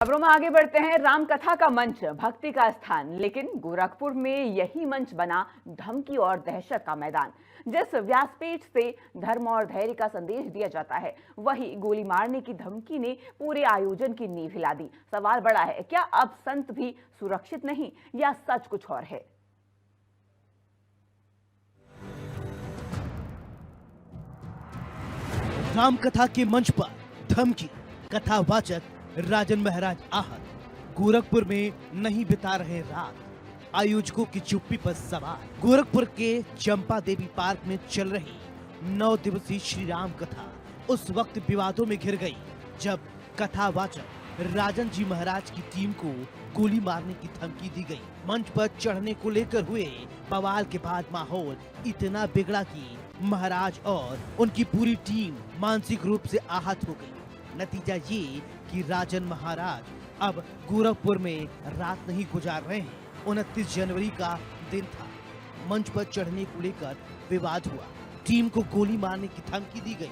खबरों में आगे बढ़ते हैं। रामकथा का मंच, भक्ति का स्थान, लेकिन गोरखपुर में यही मंच बना धमकी और दहशत का मैदान। जिस व्यासपीठ से धर्म और धैर्य का संदेश दिया जाता है, वही गोली मारने की धमकी ने पूरे आयोजन की नींव हिला दी। सवाल बड़ा है, क्या अब संत भी सुरक्षित नहीं, या सच कुछ और है? रामकथा के मंच पर धमकी, कथावाचक राजन महाराज आहत। गोरखपुर में नहीं बिता रहे रात, आयोजकों की चुप्पी पर सवाल। गोरखपुर के चंपा देवी पार्क में चल रही 9 दिवसीय श्री राम कथा उस वक्त विवादों में घिर गई जब कथावाचक राजन जी महाराज की टीम को गोली मारने की धमकी दी गई। मंच पर चढ़ने को लेकर हुए बवाल के बाद माहौल इतना बिगड़ा कि महाराज और उनकी पूरी टीम मानसिक रूप से आहत हो गई। नतीजा ये कि राजन महाराज अब गोरखपुर में रात नहीं गुजार रहे हैं। 29 जनवरी का दिन था। मंच पर चढ़ने को लेकर विवाद हुआ, टीम को गोली मारने की धमकी दी गई।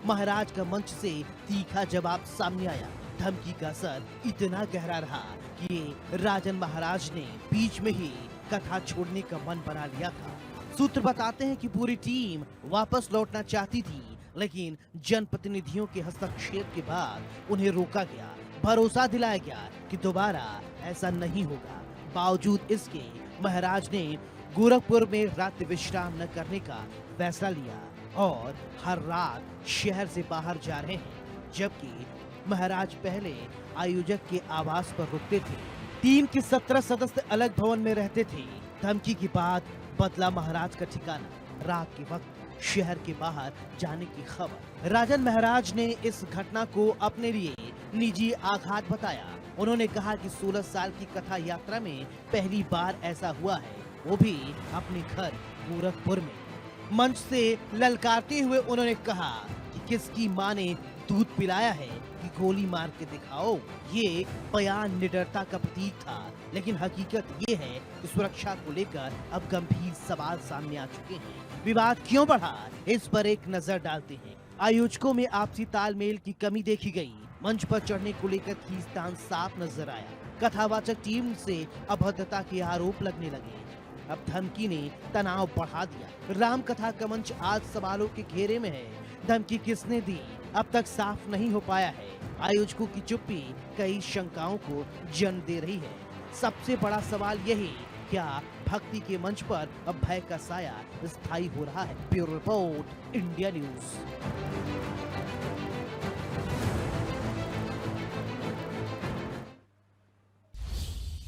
महाराज का मंच से तीखा जवाब सामने आया। धमकी का असर इतना गहरा रहा कि राजन महाराज ने बीच में ही कथा छोड़ने का मन बना लिया था। सूत्र बताते हैं कि पूरी टीम वापस लौटना चाहती थी, लेकिन जनप्रतिनिधियों के हस्तक्षेप के बाद उन्हें रोका गया। भरोसा दिलाया गया कि दोबारा ऐसा नहीं होगा। बावजूद इसके महाराज ने गोरखपुर में रात्रि विश्राम न करने का फैसला लिया और हर रात शहर से बाहर जा रहे हैं। जबकि महाराज पहले आयोजक के आवास पर रुकते थे। टीम के 17 सदस्य अलग भवन में रहते थे। धमकी के बाद बदला महाराज का ठिकाना। रात के वक्त शहर के बाहर जाने की खबर। राजन महाराज ने इस घटना को अपने लिए निजी आघात बताया। उन्होंने कहा कि 16 साल की कथा यात्रा में पहली बार ऐसा हुआ है, वो भी अपने घर गोरखपुर में। मंच से ललकारते हुए उन्होंने कहा कि किसकी माँ ने दूध पिलाया है कि गोली मार के दिखाओ। ये बयान निडरता का प्रतीक था, लेकिन हकीकत ये है कि सुरक्षा को लेकर अब गंभीर सवाल सामने आ चुके हैं। विवाद क्यों बढ़ा, इस पर एक नजर डालते हैं। आयोजकों में आपसी तालमेल की कमी देखी गई। मंच पर चढ़ने को लेकर खींचतान साफ नजर आया। कथावाचक टीम से अभद्रता के आरोप लगने लगे। अब धमकी ने तनाव बढ़ा दिया। राम कथा का मंच आज सवालों के घेरे में है। धमकी किसने दी, अब तक साफ नहीं हो पाया है। आयोजकों की चुप्पी कई शंकाओं को जन्म दे रही है। सबसे बड़ा सवाल यही, क्या भक्ति के मंच पर अब भय का साया स्थायी हो रहा है? Bureau report, India news.